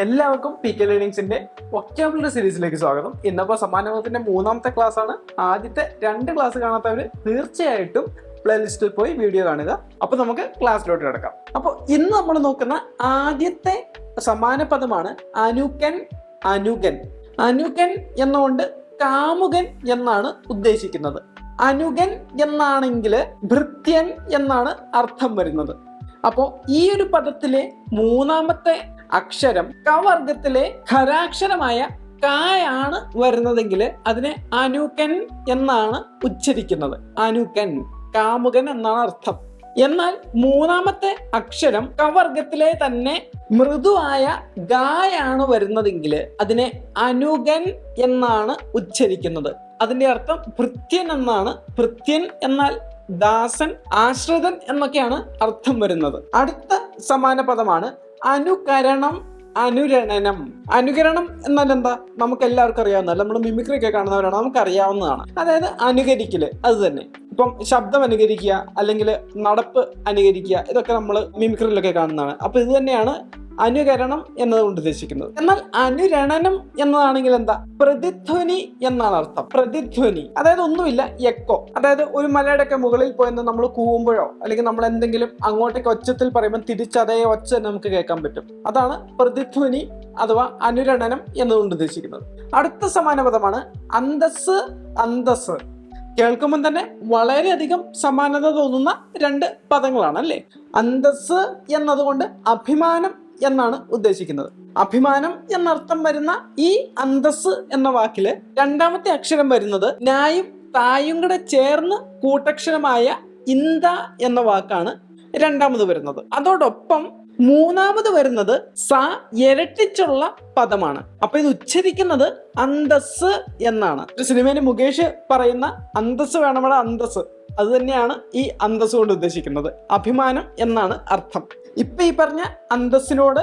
എല്ലാവർക്കും PK ലേണിംഗ്സിന്റെ vocabulary സീരീസിലേക്ക് സ്വാഗതം. ഇന്നിപ്പോൾ സമ്മാനത്തിന്റെ 3ാമത്തെ ക്ലാസ് ആണ്. ആദ്യത്തെ 2 ക്ലാസ് കാണാത്തവര് തീർച്ചയായിട്ടും പ്ലേലിസ്റ്റിൽ പോയി വീഡിയോ കാണുക. അപ്പൊ നമുക്ക് ക്ലാസ്സിലോട്ട് കിടക്കാം. അപ്പോൾ ഇന്ന് നമ്മൾ നോക്കുന്ന ആദ്യത്തെ സമാന പദമാണ് അനുകൻ. അനുകൻ അനുകൻ എന്നുകൊണ്ട് കാമുകൻ എന്നാണ് ഉദ്ദേശിക്കുന്നത്. അനുകൻ എന്നാണെങ്കിൽ ഭൃത്യൻ എന്നാണ് അർത്ഥം വരുന്നത്. അപ്പോൾ ഈ ഒരു പദത്തിലെ 3ാമത്തെ അക്ഷരം കവർഗത്തിലെ ഖരാക്ഷരമായ കായാണ് വരുന്നതെങ്കിൽ അതിനെ അനുകൻ എന്നാണ് ഉച്ചരിക്കുന്നത്. അനുകൻ, കാമുകൻ എന്നാണ് അർത്ഥം. എന്നാൽ 3ാമത്തെ അക്ഷരം കവർഗത്തിലെ തന്നെ മൃദുവായ ഗായാണ് വരുന്നതെങ്കിൽ അതിനെ അനുകൻ എന്നാണ് ഉച്ചരിക്കുന്നത്. അതിന്റെ അർത്ഥം ഭൃത്യൻ എന്നാണ്. ഭൃത്യൻ എന്നാൽ ദാസൻ, ആശ്രിതൻ എന്നൊക്കെയാണ് അർത്ഥം വരുന്നത്. അടുത്ത സമാന പദമാണ് അനുകരണം, അനുരണനം. അനുകരണം എന്നാൽ എന്താ? നമുക്ക് എല്ലാവർക്കും അറിയാവുന്നതല്ല, നമ്മൾ മിമിക്രി ഒക്കെ കാണുന്നവരാണ്, നമുക്ക് അറിയാവുന്നതാണ്. അതായത് അനുകരിക്കല്, അത് തന്നെ. ഇപ്പം ശബ്ദം അനുകരിക്കുക അല്ലെങ്കിൽ നടപ്പ് അനുകരിക്കുക, ഇതൊക്കെ നമ്മൾ മിമിക്രിയിലൊക്കെ കാണുന്നതാണ്. അപ്പൊ ഇത് തന്നെയാണ് അനുകരണം എന്നതുകൊണ്ട് ഉദ്ദേശിക്കുന്നത്. എന്നാൽ അനുരണനം എന്നതാണെങ്കിൽ എന്താ? പ്രതിധ്വനി എന്നാണ് അർത്ഥം. പ്രതിധ്വനി അതായത് ഒന്നുമില്ല, എക്കോ. അതായത് ഒരു മലയുടെയൊക്കെ മുകളിൽ പോയെന്ന് നമ്മൾ കൂവുമ്പോഴോ അല്ലെങ്കിൽ നമ്മൾ എന്തെങ്കിലും അങ്ങോട്ടേക്ക് ഒച്ചത്തിൽ പറയുമ്പോൾ തിരിച്ചതേ ഒച്ച നമുക്ക് കേൾക്കാൻ പറ്റും. അതാണ് പ്രതിധ്വനി അഥവാ അനുരണനം എന്നതുകൊണ്ട് ഉദ്ദേശിക്കുന്നത്. അടുത്ത സമാന പദമാണ് അന്തസ്. അന്തസ് കേൾക്കുമ്പോൾ തന്നെ വളരെയധികം സമാനത തോന്നുന്ന 2 പദങ്ങളാണ് അല്ലേ? അന്തസ് എന്നതുകൊണ്ട് അഭിമാനം എന്നാണ് ഉദ്ദേശിക്കുന്നത്. അഭിമാനം എന്നർത്ഥം വരുന്ന ഈ അന്തസ് എന്ന വാക്കില് 2ാമത്തെ അക്ഷരം വരുന്നത് നായും തായും കൂടെ ചേർന്ന് കൂട്ടക്ഷരമായ ഇന്ത എന്ന വാക്കാണ് 2ാമത് വരുന്നത്. അതോടൊപ്പം 3ാമത് വരുന്നത് സ ഇരട്ടിച്ചുള്ള പദമാണ്. അപ്പൊ ഇത് ഉച്ചരിക്കുന്നത് അന്തസ് എന്നാണ്. ഒരു സിനിമയിൽ മുകേഷ് പറയുന്ന അന്തസ് വേണമട അന്തസ്, അത് തന്നെയാണ് ഈ അന്തസ് കൊണ്ട് ഉദ്ദേശിക്കുന്നത്. അഭിമാനം എന്നാണ് അർത്ഥം. ഇപ്പൊ ഈ പറഞ്ഞ അന്തസ്സിനോട്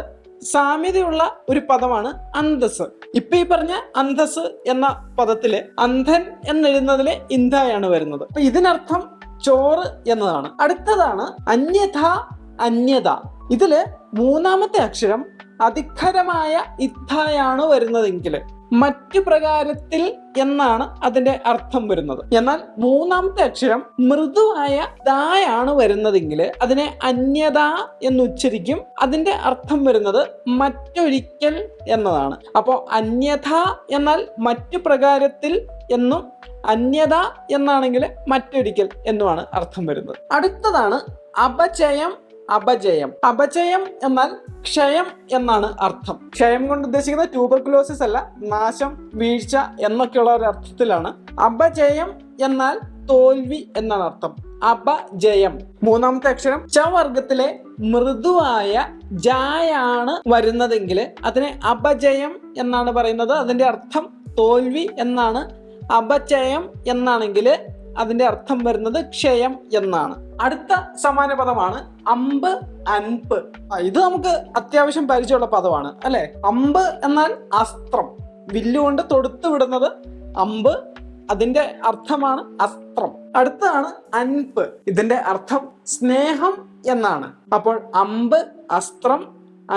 സാമ്യതയുള്ള ഒരു പദമാണ് അന്തസ്. ഇപ്പൊ ഈ പറഞ്ഞ അന്തസ് എന്ന പദത്തില് അന്ധൻ എന്നെഴുതുന്നതിലെ ഇന്ദയാണ് വരുന്നത്. അപ്പൊ ഇതിനർത്ഥം ചോറ് എന്നതാണ്. അടുത്തതാണ് അന്യഥ. അന്യത ഇതില് 3ാമത്തെ അക്ഷരം അധികരമായ ഇത്തായാണ് വരുന്നതെങ്കിൽ മറ്റു പ്രകാരത്തിൽ എന്നാണ് അതിന്റെ അർത്ഥം വരുന്നത്. എന്നാൽ 3ാമത്തെ അക്ഷരം മൃദുവായ ദായാണ് വരുന്നതെങ്കിൽ അതിനെ അന്യത എന്ന് ഉച്ചരിക്കും. അതിന്റെ അർത്ഥം വരുന്നത് മറ്റൊരിക്കൽ എന്നതാണ്. അപ്പോൾ അന്യഥ എന്നാൽ മറ്റു പ്രകാരത്തിൽ എന്നും അന്യത എന്നാണെങ്കിൽ മറ്റൊരിക്കൽ എന്നുമാണ് അർത്ഥം വരുന്നത്. അടുത്തതാണ് അപചയം. അപചയം. അപചയം എന്നാൽ ക്ഷയം എന്നാണ് അർത്ഥം. ക്ഷയം കൊണ്ട് ഉദ്ദേശിക്കുന്നത് ട്യൂബർകുലോസിസ് അല്ല, നാശം, വീഴ്ച എന്നൊക്കെയുള്ള ഒരു അർത്ഥത്തിലാണ്. അപചയം എന്നാൽ തോൽവി എന്നാണ് അർത്ഥം. അപജയം. 3ാമത്തെ അക്ഷരം ചവർഗത്തിലെ മൃദുവായ ജായാണ് വരുന്നതെങ്കിൽ അതിനെ അപജയം എന്നാണ് പറയുന്നത്. അതിന്റെ അർത്ഥം തോൽവി എന്നാണ്. അപചയം എന്നാണെങ്കിൽ അതിന്റെ അർത്ഥം വരുന്നത് ക്ഷയം എന്നാണ്. അടുത്ത സമാന പദമാണ് അമ്പ്, അൻപ്. ഇത് നമുക്ക് അത്യാവശ്യം പരിചയമുള്ള പദമാണ് അല്ലെ? അമ്പ് എന്നാൽ അസ്ത്രം, വില്ലുകൊണ്ട് തൊടുത്തു വിടുന്നത് അമ്പ്, അതിന്റെ അർത്ഥമാണ് അസ്ത്രം. അടുത്തതാണ് അൻപ്. ഇതിന്റെ അർത്ഥം സ്നേഹം എന്നാണ്. അപ്പോൾ അമ്പ് അസ്ത്രം,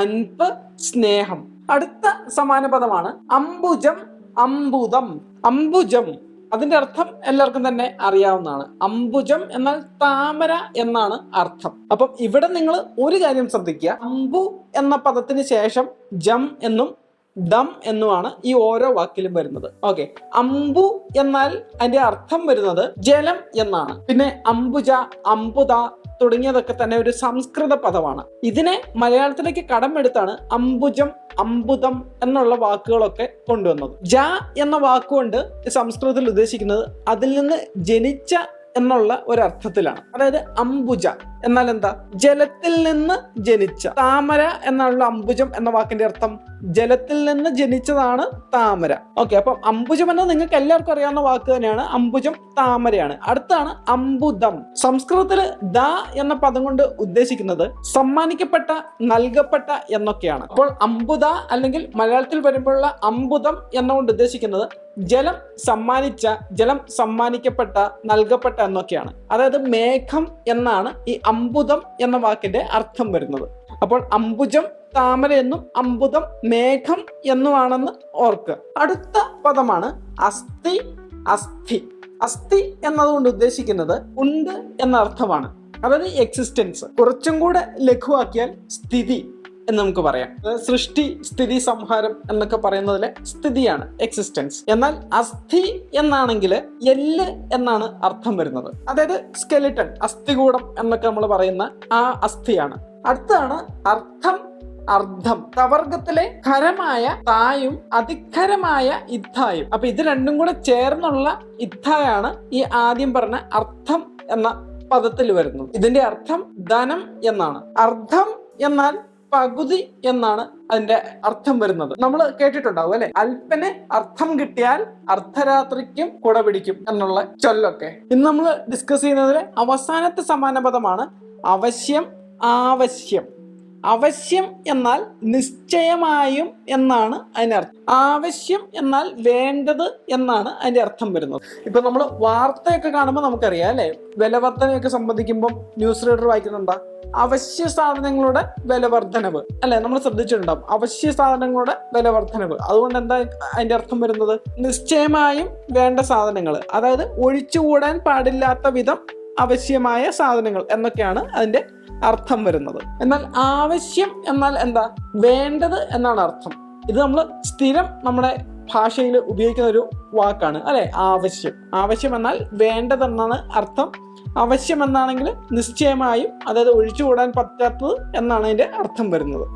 അൻപ് സ്നേഹം. അടുത്ത സമാന പദമാണ് അംബുജം, അംബുദം. അംബുജം അതിന്റെ അർത്ഥം എല്ലാവർക്കും തന്നെ അറിയാവുന്നതാണ്. അംബുജം എന്നാൽ താമര എന്നാണ് അർത്ഥം. അപ്പം ഇവിടെ നിങ്ങൾ ഒരു കാര്യം ശ്രദ്ധിക്കുക, അംബു എന്ന പദത്തിന് ശേഷം ജം എന്നും ദം എന്നുമാണ് ഈ ഓരോ വാക്കിലും വരുന്നത്. ഓക്കെ, അംബു എന്നാൽ അതിന്റെ അർത്ഥം വരുന്നത് ജലം എന്നാണ്. പിന്നെ അംബുജ, അംബുദ തുടങ്ങിയതൊക്കെ തന്നെ ഒരു സംസ്കൃത പദമാണ്. ഇതിനെ മലയാളത്തിലേക്ക് കടമെടുത്താണ് അംബുജം, അംബുദം എന്നുള്ള വാക്കുകളൊക്കെ കൊണ്ടുവന്നത്. ജ എന്ന വാക്കുകൊണ്ട് സംസ്കൃതത്തിൽ ഉദ്ദേശിക്കുന്നത് അതിൽ നിന്ന് ജനിച്ച എന്നുള്ള ഒരർത്ഥത്തിലാണ്. അതായത് അംബുജ എന്നാൽ എന്താ? ജലത്തിൽ നിന്ന് ജനിച്ച. താമര എന്നുള്ള അംബുജം എന്ന വാക്കിന്റെ അർത്ഥം ജലത്തിൽ നിന്ന് ജനിച്ചതാണ് താമര. ഓക്കെ, അപ്പം അംബുജം എന്നത് നിങ്ങൾക്ക് എല്ലാവർക്കും അറിയാവുന്ന വാക്ക് തന്നെയാണ്. അംബുജം താമരയാണ്. അടുത്താണ് അംബുദം. സംസ്കൃതത്തില് ദ എന്ന പദം കൊണ്ട് ഉദ്ദേശിക്കുന്നത് സമ്മാനിക്കപ്പെട്ട, നൽകപ്പെട്ട എന്നൊക്കെയാണ്. അപ്പോൾ അംബുദ അല്ലെങ്കിൽ മലയാളത്തിൽ വരുമ്പോഴുള്ള അംബുദം എന്നുകൊണ്ട് ഉദ്ദേശിക്കുന്നത് ജലം സമ്മാനിച്ച, ജലം സമ്മാനിക്കപ്പെട്ട, നൽകപ്പെട്ട എന്നൊക്കെയാണ്. അതായത് മേഘം എന്നാണ് ഈ അംബുദം എന്ന വാക്കിന്റെ അർത്ഥം വരുന്നത്. അപ്പോൾ അംബുജം താമര എന്നും അംബുദം മേഘം എന്നുമാണെന്ന് ഓർക്കുക. അടുത്ത പദമാണ് അസ്ഥി. അസ്ഥി അസ്ഥി എന്നതുകൊണ്ട് ഉദ്ദേശിക്കുന്നത് ഉണ്ട് എന്ന അർത്ഥമാണ്, അതായത് എക്സിസ്റ്റൻസ്. കുറച്ചും കൂടെ ലഘുവാക്കിയാൽ സ്ഥിതി എന്ന് നമുക്ക് പറയാം. സൃഷ്ടി, സ്ഥിതി, സംഹാരം എന്നൊക്കെ പറയുന്നതിലെ സ്ഥിതിയാണ് എക്സിസ്റ്റൻസ്. എന്നാൽ അസ്ഥി എന്നാണെങ്കിൽ എല്ല് എന്നാണ് അർത്ഥം വരുന്നത്, അതായത് സ്കെലിട്ടൺ, അസ്ഥികൂടം എന്നൊക്കെ നമ്മൾ പറയുന്ന ആ അസ്ഥിയാണ്. അടുത്താണ് അർത്ഥം. അർദ്ധം തവർഗത്തിലെ ഖരമായ തായും അതിഖരമായ ഇദ്ധായും. അപ്പൊ ഇത് രണ്ടും കൂടെ ചേർന്നുള്ള ഇദ്ധായാണ് ഈ ആദ്യം പറഞ്ഞ അർത്ഥം എന്ന പദത്തിൽ വരുന്നത്. ഇതിന്റെ അർത്ഥം ധനം എന്നാണ്. അർദ്ധം എന്നാൽ പകുതി എന്നാണ് അതിന്റെ അർത്ഥം വരുന്നത്. നമ്മൾ കേട്ടിട്ടുണ്ടാവും അല്ലെ, അല്പന് അർത്ഥം കിട്ടിയാൽ അർദ്ധരാത്രിക്കും കുട പിടിക്കും എന്നുള്ള ചൊല്ലൊക്കെ. ഇന്ന് നമ്മൾ ഡിസ്കസ് ചെയ്യുന്നതിലെ അവസാനത്തെ സമാന പദമാണ് അവശ്യം. ആവശ്യം. അവശ്യം എന്നാൽ നിശ്ചയമായും എന്നാണ് അതിന്റെ അർത്ഥം. ആവശ്യം എന്നാൽ വേണ്ടത് എന്നാണ് അതിന്റെ അർത്ഥം വരുന്നത്. ഇപ്പൊ നമ്മൾ വാർത്തയൊക്കെ കാണുമ്പോൾ നമുക്കറിയാം അല്ലെ, വിലവർധനയൊക്കെ സംബന്ധിക്കുമ്പോൾ ന്യൂസ് റീഡർ വായിക്കുന്നുണ്ടാ അവശ്യ സാധനങ്ങളുടെ വിലവർധനവ് അല്ലെ, നമ്മൾ ശ്രദ്ധിച്ചിട്ടുണ്ടാവും അവശ്യ സാധനങ്ങളുടെ വിലവർധനവ്. അതുകൊണ്ട് എന്താ അതിന്റെ അർത്ഥം വരുന്നത്? നിശ്ചയമായും വേണ്ട സാധനങ്ങൾ, അതായത് ഒഴിച്ചുകൂടാൻ പാടില്ലാത്ത വിധം ആവശ്യമായ സാധനങ്ങൾ എന്നൊക്കെയാണ് അതിന്റെ അർത്ഥം വരുന്നത്. എന്നാൽ ആവശ്യം എന്നാൽ എന്താ? വേണ്ടത് എന്നാണ് അർത്ഥം. ഇത് നമ്മൾ സ്ഥിരം നമ്മുടെ ഭാഷയിൽ ഉപയോഗിക്കുന്ന ഒരു വാക്കാണ് അല്ലെ, ആവശ്യം. ആവശ്യം എന്നാൽ വേണ്ടതെന്നാണ് അർത്ഥം. അവശ്യം എന്നാണെങ്കിൽ നിശ്ചയമായും, അതായത് ഒഴിച്ചുകൂടാൻ പറ്റാത്തത് എന്നാണ് അതിന്റെ അർത്ഥം വരുന്നത്.